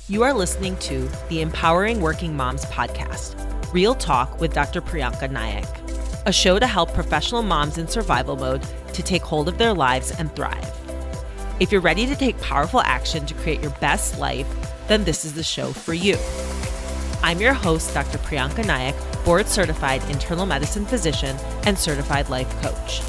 You are listening to the Empowering Working Moms podcast, Real Talk with Dr. Prianca Naik, a show to help professional moms in survival mode to take hold of their lives and thrive. If you're ready to take powerful action to create your best life, then this is the show for you. I'm your host, Dr. Prianca Naik, board-certified internal medicine physician and certified life coach.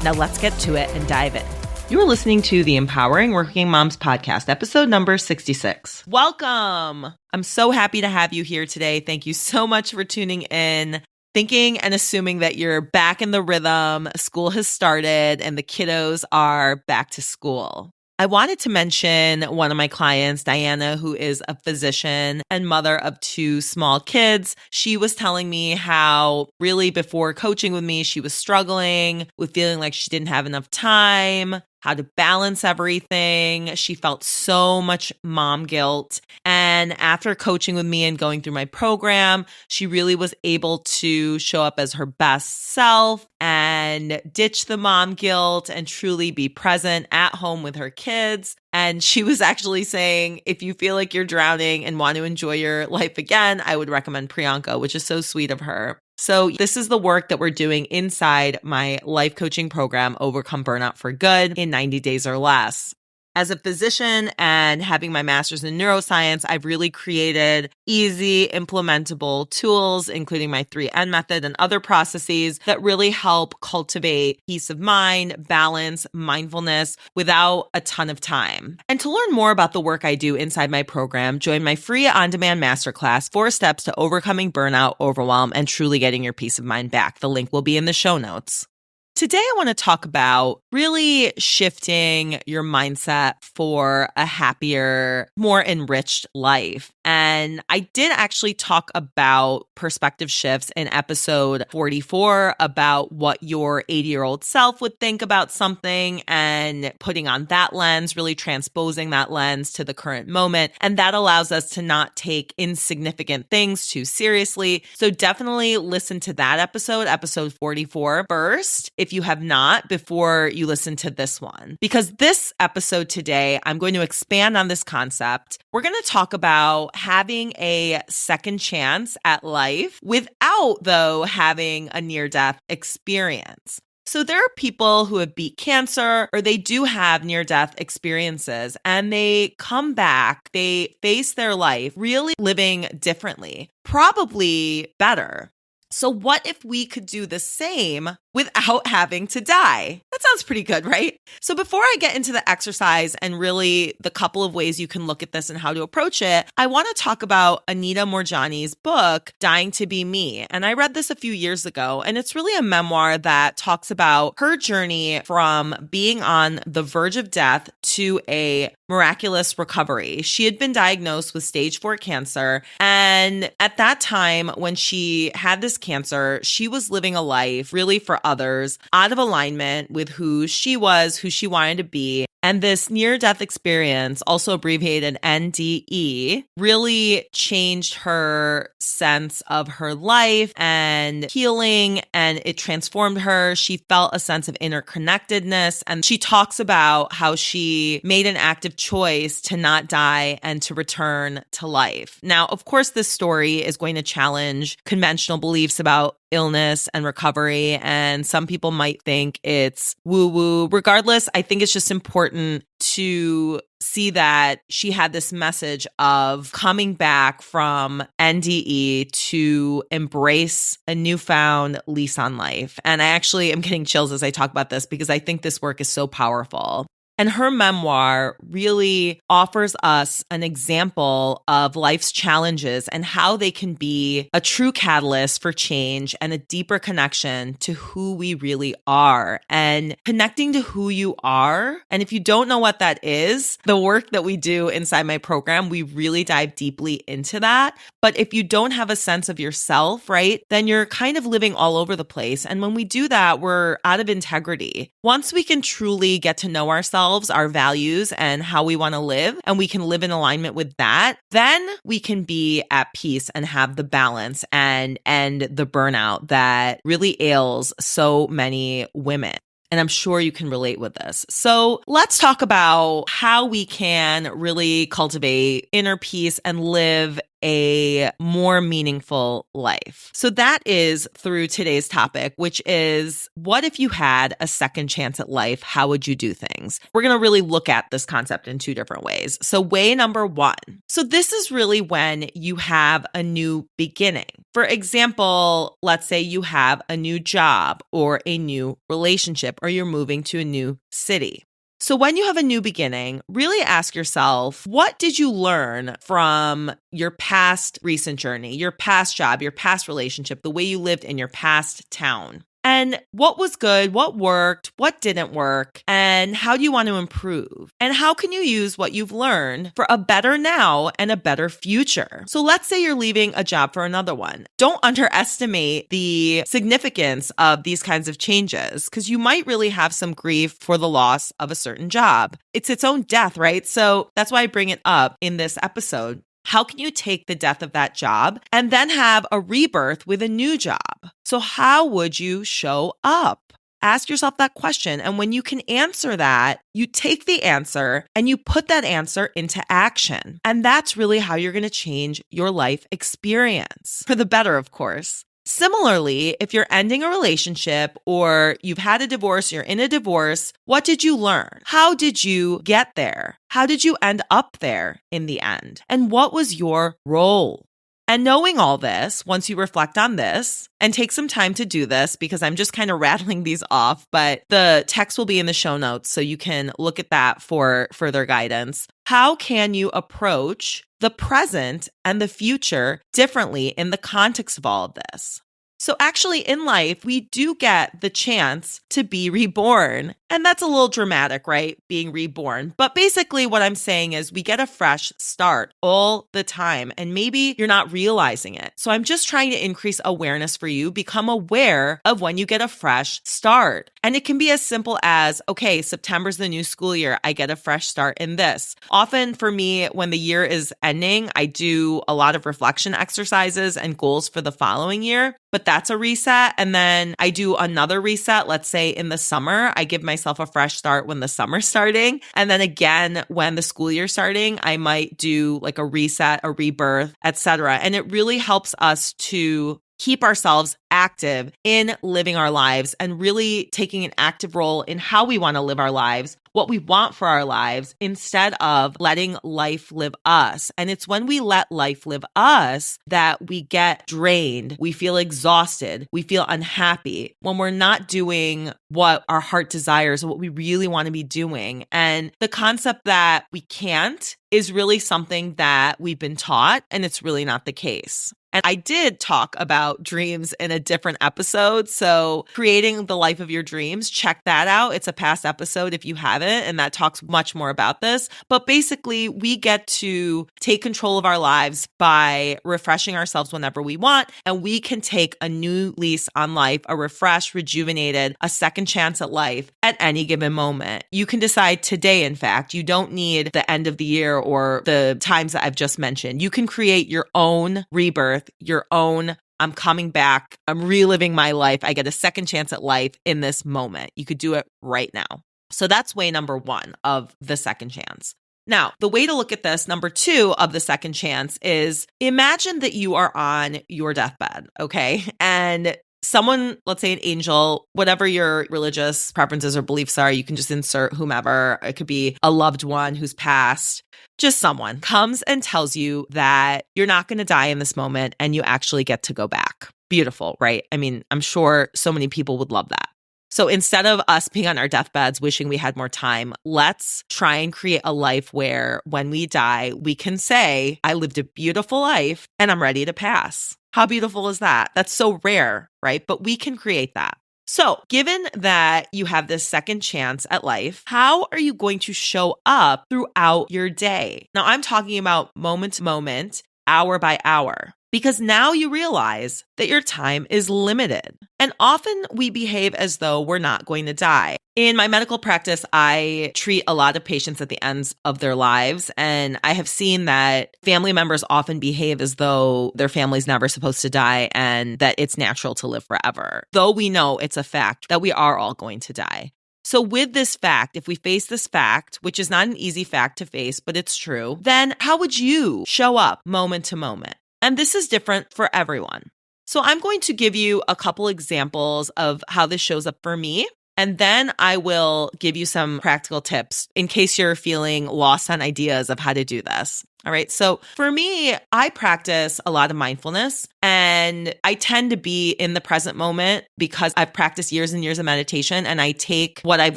Now let's get to it and dive in. You are listening to the Empowering Working Moms podcast, episode number 66. Welcome! I'm so happy to have you here today. Thank you so much for tuning in, thinking and assuming that you're back in the rhythm, school has started, and the kiddos are back to school. I wanted to mention one of my clients, Diana, who is a physician and mother of two small kids. She was telling me how really before coaching with me, she was struggling with feeling like she didn't have enough time, how to balance everything. She felt so much mom guilt. And after coaching with me and going through my program, she really was able to show up as her best self and ditch the mom guilt and truly be present at home with her kids. And she was actually saying, if you feel like you're drowning and want to enjoy your life again, I would recommend Prianca, which is so sweet of her. So this is the work that we're doing inside my life coaching program, Overcome Burnout for Good in 90 days or less. As a physician and having my master's in neuroscience, I've really created easy, implementable tools, including my 3N method and other processes that really help cultivate peace of mind, balance, mindfulness without a ton of time. And to learn more about the work I do inside my program, join my free on-demand masterclass, 4 Steps to Overcoming Burnout, Overwhelm, and Truly Getting Your Peace of Mind Back. The link will be in the show notes. Today, I want to talk about really shifting your mindset for a happier, more enriched life. And I did actually talk about perspective shifts in episode 44 about what your 80-year-old self would think about something and putting on that lens, really transposing that lens to the current moment. And that allows us to not take insignificant things too seriously. So definitely listen to that episode 44 first, if you have not, before you listen to this one. Because this episode today, I'm going to expand on this concept. We're going to talk about having a second chance at life without, though, having a near-death experience. So there are people who have beat cancer or they do have near-death experiences and they come back, they face their life really living differently, probably better. So what if we could do the same without having to die? That sounds pretty good, right? So before I get into the exercise and really the couple of ways you can look at this and how to approach it, I want to talk about Anita Moorjani's book, Dying to Be Me. And I read this a few years ago, and it's really a memoir that talks about her journey from being on the verge of death to a miraculous recovery. She had been diagnosed with stage 4 cancer. And at that time, when she had this cancer, she was living a life really for others, out of alignment with who she was, who she wanted to be. And this near-death experience, also abbreviated NDE, really changed her sense of her life and healing, and it transformed her. She felt a sense of interconnectedness, and she talks about how she made an active choice to not die and to return to life. Now, of course, this story is going to challenge conventional beliefs about illness and recovery, and some people might think it's woo-woo. Regardless, I think it's just important to see that she had this message of coming back from NDE to embrace a newfound lease on life. And I actually am getting chills as I talk about this because I think this work is so powerful. And her memoir really offers us an example of life's challenges and how they can be a true catalyst for change and a deeper connection to who we really are. And connecting to who you are, and if you don't know what that is, the work that we do inside my program, we really dive deeply into that. But if you don't have a sense of yourself, right, then you're kind of living all over the place. And when we do that, we're out of integrity. Once we can truly get to know ourselves, our values, and how we want to live, and we can live in alignment with that, then we can be at peace and have the balance and end the burnout that really ails so many women. And I'm sure you can relate with this. So let's talk about how we can really cultivate inner peace and live a more meaningful life. So that is through today's topic, which is, what if you had a second chance at life? How would you do things? We're going to really look at this concept in two different ways. So way number one. So this is really when you have a new beginning. For example, let's say you have a new job or a new relationship, or you're moving to a new city. So when you have a new beginning, really ask yourself, what did you learn from your past recent journey, your past job, your past relationship, the way you lived in your past town? And what was good, what worked, what didn't work, and how do you want to improve? And how can you use what you've learned for a better now and a better future? So let's say you're leaving a job for another one. Don't underestimate the significance of these kinds of changes, because you might really have some grief for the loss of a certain job. It's its own death, right? So that's why I bring it up in this episode. How can you take the death of that job and then have a rebirth with a new job? So how would you show up? Ask yourself that question. And when you can answer that, you take the answer and you put that answer into action. And that's really how you're going to change your life experience for the better, of course. Similarly, if you're ending a relationship or you've had a divorce, you're in a divorce, what did you learn? How did you get there? How did you end up there in the end? And what was your role? And knowing all this, once you reflect on this and take some time to do this, because I'm just kind of rattling these off, but the text will be in the show notes so you can look at that for further guidance. How can you approach the present and the future differently in the context of all of this? So actually in life, we do get the chance to be reborn. And that's a little dramatic, right? Being reborn. But basically what I'm saying is we get a fresh start all the time. And maybe you're not realizing it. So I'm just trying to increase awareness for you. Become aware of when you get a fresh start. And it can be as simple as, okay, September's the new school year. I get a fresh start in this. Often for me, when the year is ending, I do a lot of reflection exercises and goals for the following year. But that's a reset. And then I do another reset. Let's say in the summer, I give myself a fresh start when the summer's starting. And then again, when the school year's starting, I might do like a reset, a rebirth, etc. And it really helps us to keep ourselves active in living our lives and really taking an active role in how we want to live our lives, what we want for our lives, instead of letting life live us. And it's when we let life live us that we get drained, we feel exhausted, we feel unhappy, when we're not doing what our heart desires, what we really want to be doing. And the concept that we can't is really something that we've been taught, and it's really not the case. And I did talk about dreams in a different episode. So creating the life of your dreams, check that out. It's a past episode if you haven't, and that talks much more about this. But basically, we get to take control of our lives by refreshing ourselves whenever we want. And we can take a new lease on life, a refreshed, rejuvenated, a second chance at life at any given moment. You can decide today, in fact. You don't need the end of the year or the times that I've just mentioned. You can create your own rebirth, your own, I'm coming back, I'm reliving my life, I get a second chance at life in this moment. You could do it right now. So that's way number one of the second chance. Now, the way to look at this, number two of the second chance, is imagine that you are on your deathbed, okay? And someone, let's say an angel, whatever your religious preferences or beliefs are, you can just insert whomever. It could be a loved one who's passed. Just someone comes and tells you that you're not going to die in this moment and you actually get to go back. Beautiful, right? I mean, I'm sure so many people would love that. So instead of us being on our deathbeds wishing we had more time, let's try and create a life where when we die, we can say, I lived a beautiful life and I'm ready to pass. How beautiful is that? That's so rare, right? But we can create that. So given that you have this second chance at life, how are you going to show up throughout your day? Now, I'm talking about moment to moment, hour by hour. because now you realize that your time is limited. And often we behave as though we're not going to die. In my medical practice, I treat a lot of patients at the ends of their lives, and I have seen that family members often behave as though their family's never supposed to die and that it's natural to live forever, though we know it's a fact that we are all going to die. So with this fact, if we face this fact, which is not an easy fact to face, but it's true, then how would you show up moment to moment? And this is different for everyone. So I'm going to give you a couple examples of how this shows up for me. And then I will give you some practical tips in case you're feeling lost on ideas of how to do this. All right. So for me, I practice a lot of mindfulness and I tend to be in the present moment because I've practiced years and years of meditation, and I take what I've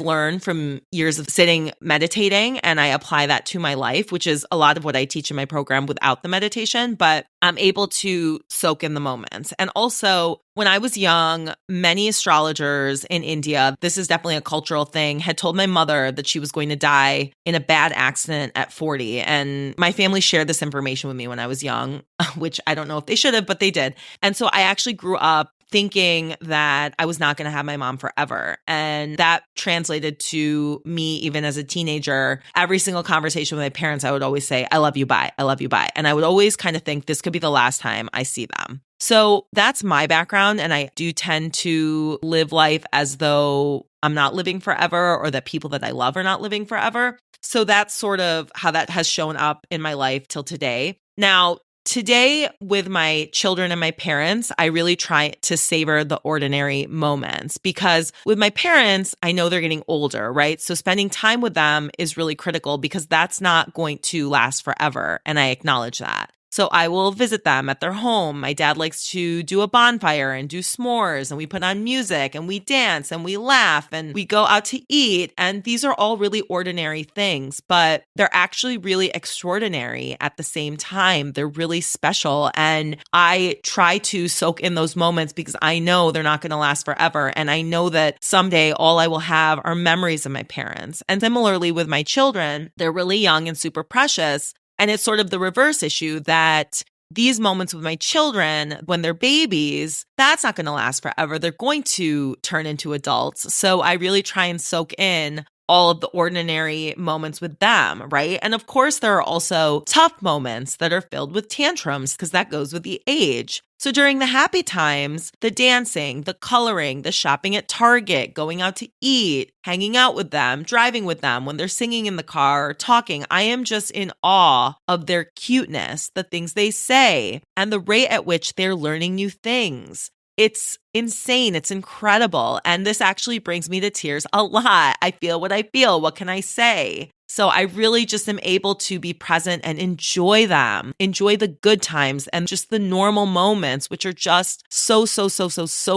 learned from years of sitting meditating and I apply that to my life, which is a lot of what I teach in my program without the meditation, but I'm able to soak in the moments. And also, when I was young, many astrologers in India, this is definitely a cultural thing, had told my mother that she was going to die in a bad accident at 40. And my family shared this information with me when I was young, which I don't know if they should have, but they did. And so I actually grew up thinking that I was not going to have my mom forever. And that translated to me, even as a teenager, every single conversation with my parents, I would always say, I love you, bye. I love you, bye. And I would always kind of think this could be the last time I see them. So that's my background. And I do tend to live life as though I'm not living forever, or that people that I love are not living forever. So that's sort of how that has shown up in my life till today. Now, today, with my children and my parents, I really try to savor the ordinary moments, because with my parents, I know they're getting older, right? So spending time with them is really critical because that's not going to last forever. And I acknowledge that. So I will visit them at their home. My dad likes to do a bonfire and do s'mores, and we put on music and we dance and we laugh and we go out to eat. And these are all really ordinary things, but they're actually really extraordinary at the same time. They're really special. And I try to soak in those moments because I know they're not going to last forever. And I know that someday all I will have are memories of my parents. And similarly with my children, they're really young and super precious. And it's sort of the reverse issue that these moments with my children, when they're babies, that's not going to last forever. They're going to turn into adults. So I really try and soak in all of the ordinary moments with them, right? And of course, there are also tough moments that are filled with tantrums because that goes with the age. So during the happy times, the dancing, the coloring, the shopping at Target, going out to eat, hanging out with them, driving with them, when they're singing in the car or talking, I am just in awe of their cuteness, the things they say, and the rate at which they're learning new things. It's insane. It's incredible. And this actually brings me to tears a lot. I feel what I feel. What can I say? So I really just am able to be present and enjoy them, enjoy the good times and just the normal moments, which are just so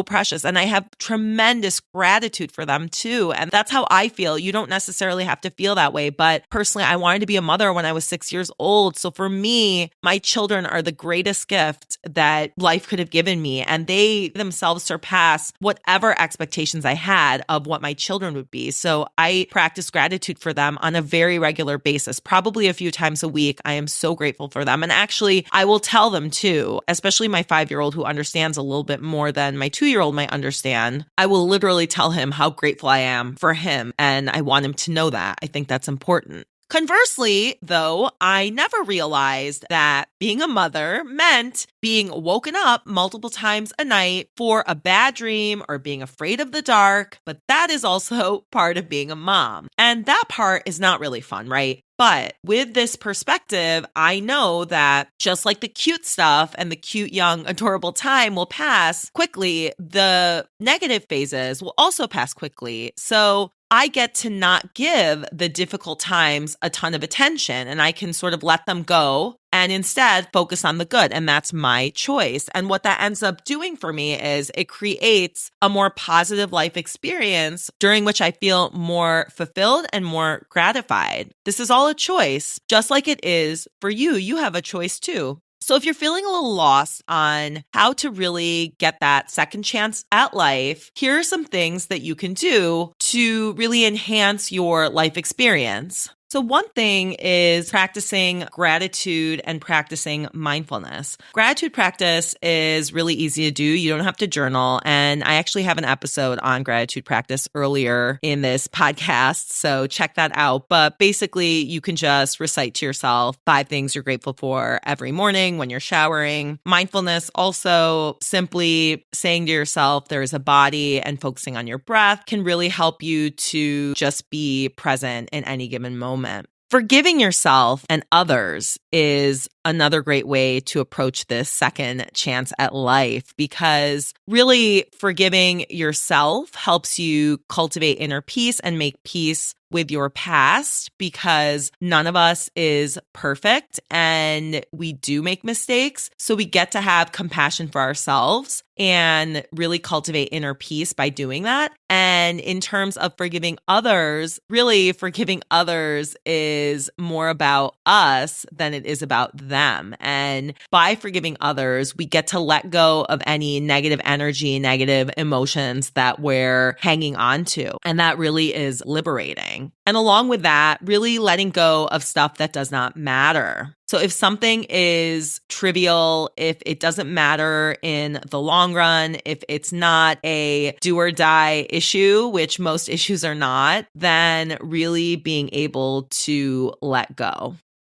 precious. And I have tremendous gratitude for them too. And that's how I feel. You don't necessarily have to feel that way. But personally, I wanted to be a mother when I was 6 years old. So for me, my children are the greatest gift that life could have given me. And they themselves surpass whatever expectations I had of what my children would be. So I practice gratitude for them on a very regular basis, probably a few times a week. I am so grateful for them. And actually, I will tell them too, especially my 5-year-old who understands a little bit more than my 2-year-old might understand. I will literally tell him how grateful I am for him. And I want him to know that. I think that's important. Conversely, though, I never realized that being a mother meant being woken up multiple times a night for a bad dream or being afraid of the dark, but that is also part of being a mom. And that part is not really fun, right? But with this perspective, I know that just like the cute stuff and the cute, young, adorable time will pass quickly, the negative phases will also pass quickly. So I get to not give the difficult times a ton of attention, and I can sort of let them go and instead focus on the good. And that's my choice. And what that ends up doing for me is it creates a more positive life experience during which I feel more fulfilled and more gratified. This is all a choice, just like it is for you. You have a choice too. So if you're feeling a little lost on how to really get that second chance at life, here are some things that you can do to really enhance your life experience. So one thing is practicing gratitude and practicing mindfulness. Gratitude practice is really easy to do. You don't have to journal. And I actually have an episode on gratitude practice earlier in this podcast, so check that out. But basically, you can just recite to yourself 5 things you're grateful for every morning when you're showering. Mindfulness, also simply saying to yourself, there is a body, and focusing on your breath can really help you to just be present in any given moment. Forgiving yourself and others is another great way to approach this second chance at life, because really forgiving yourself helps you cultivate inner peace and make peace with your past, because none of us is perfect and we do make mistakes. So we get to have compassion for ourselves and really cultivate inner peace by doing that. And in terms of forgiving others, really forgiving others is more about us than it is about them. And by forgiving others, we get to let go of any negative energy, negative emotions that we're hanging on to. And that really is liberating. And along with that, really letting go of stuff that does not matter. So if something is trivial, if it doesn't matter in the long run, if it's not a do or die issue, which most issues are not, then really being able to let go.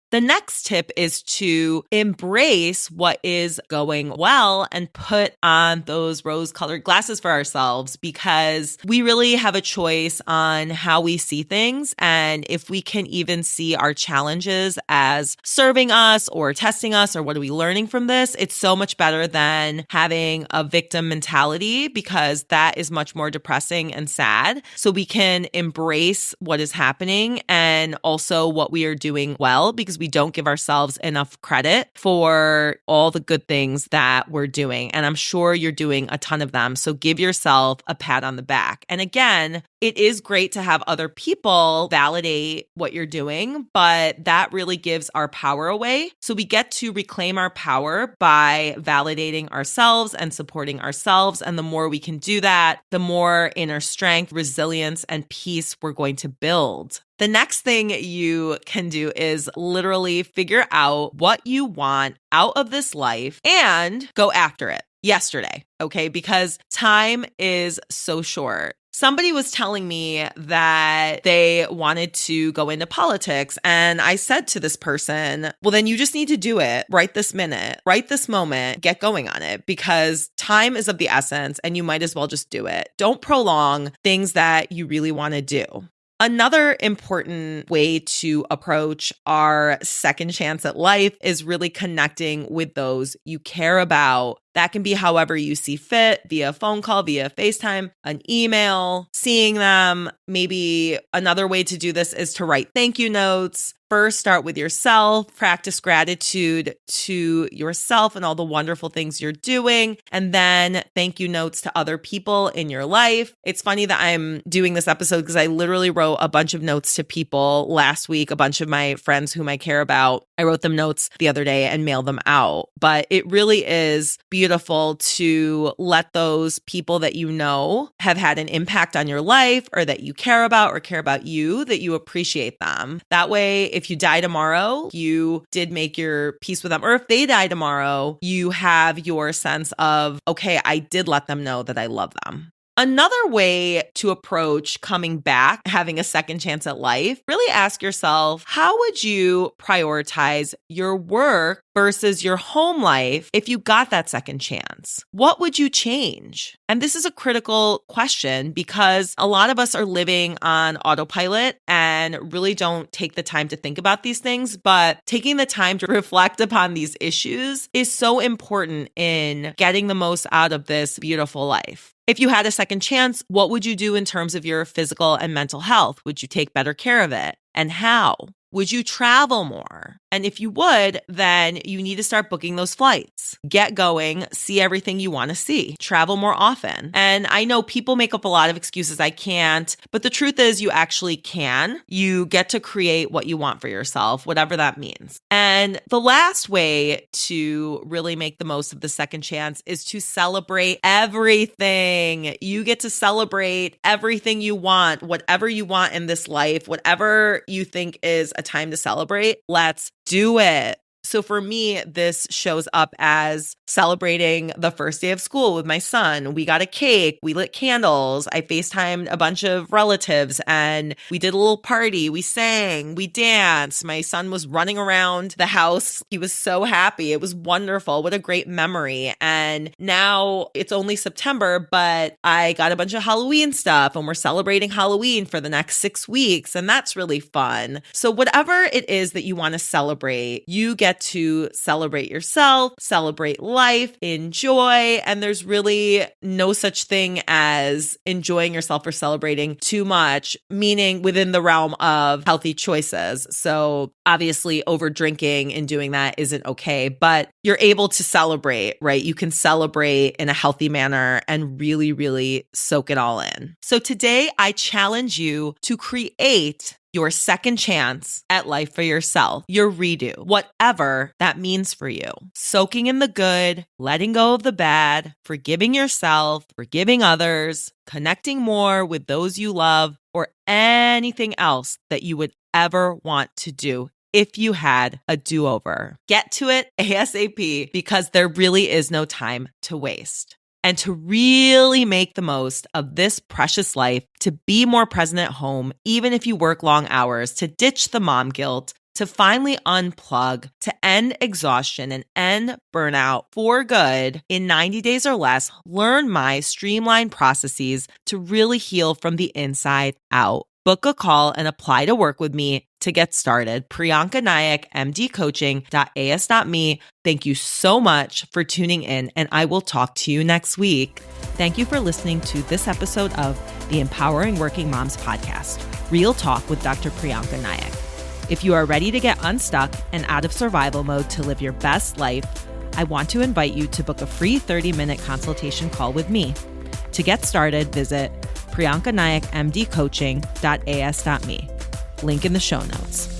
The next tip is to embrace what is going well and put on those rose-colored glasses for ourselves, because we really have a choice on how we see things. And if we can even see our challenges as serving us or testing us, or what are we learning from this, it's so much better than having a victim mentality, because that is much more depressing and sad. So we can embrace what is happening and also what we are doing well, because we don't give ourselves enough credit for all the good things that we're doing. And I'm sure you're doing a ton of them. So give yourself a pat on the back. And again, it is great to have other people validate what you're doing, but that really gives our power away. So we get to reclaim our power by validating ourselves and supporting ourselves. And the more we can do that, the more inner strength, resilience, and peace we're going to build. The next thing you can do is literally figure out what you want out of this life and go after it yesterday, okay? Because time is so short. Somebody was telling me that they wanted to go into politics, and I said to this person, well, then you just need to do it right this minute, right this moment, get going on it, because time is of the essence and you might as well just do it. Don't prolong things that you really want to do. Another important way to approach our second chance at life is really connecting with those you care about. That can be however you see fit, via phone call, via FaceTime, an email, seeing them. Maybe another way to do this is to write thank you notes. First, start with yourself, practice gratitude to yourself and all the wonderful things you're doing, and then thank you notes to other people in your life. It's funny that I'm doing this episode because I literally wrote a bunch of notes to people last week, a bunch of my friends whom I care about. I wrote them notes the other day and mailed them out. But it really is beautiful to let those people that you know have had an impact on your life, or that you care about or care about you, that you appreciate them. That way, if you die tomorrow, you did make your peace with them. Or if they die tomorrow, you have your sense of, okay, I did let them know that I love them. Another way to approach coming back, having a second chance at life, really ask yourself, how would you prioritize your work versus your home life if you got that second chance? What would you change? And this is a critical question, because a lot of us are living on autopilot and really don't take the time to think about these things. But taking the time to reflect upon these issues is so important in getting the most out of this beautiful life. If you had a second chance, what would you do in terms of your physical and mental health? Would you take better care of it? And how? Would you travel more? And if you would, then you need to start booking those flights. Get going, see everything you want to see, travel more often. And I know people make up a lot of excuses, I can't, but the truth is you actually can. You get to create what you want for yourself, whatever that means. And the last way to really make the most of the second chance is to celebrate everything. You get to celebrate everything you want, whatever you want in this life, whatever you think is a time to celebrate. Let's do it. So for me, this shows up as celebrating the first day of school with my son. We got a cake, we lit candles, I FaceTimed a bunch of relatives, and we did a little party. We sang, we danced. My son was running around the house. He was so happy. It was wonderful. What a great memory. And now it's only September, but I got a bunch of Halloween stuff, and we're celebrating Halloween for the next 6 weeks, and that's really fun. So whatever it is that you want to celebrate, you get to celebrate yourself, celebrate life, enjoy, and there's really no such thing as enjoying yourself or celebrating too much, meaning within the realm of healthy choices. So obviously over drinking and doing that isn't okay, but you're able to celebrate, right? You can celebrate in a healthy manner and really, really soak it all in. So today I challenge you to create your second chance at life for yourself, your redo, whatever that means for you. Soaking in the good, letting go of the bad, forgiving yourself, forgiving others, connecting more with those you love, or anything else that you would ever want to do if you had a do-over. Get to it ASAP because there really is no time to waste. And to really make the most of this precious life, to be more present at home, even if you work long hours, to ditch the mom guilt, to finally unplug, to end exhaustion and end burnout for good in 90 days or less, learn my streamlined processes to really heal from the inside out. Book a call and apply to work with me to get started. Prianca Naik, mdcoaching.as.me. Thank you so much for tuning in, and I will talk to you next week. Thank you for listening to this episode of the Empowering Working Moms podcast, Real Talk with Dr. Prianca Naik. If you are ready to get unstuck and out of survival mode to live your best life, I want to invite you to book a free 30-minute consultation call with me. To get started, visit PriancaNaikMDCoaching.as.me. Link in the show notes.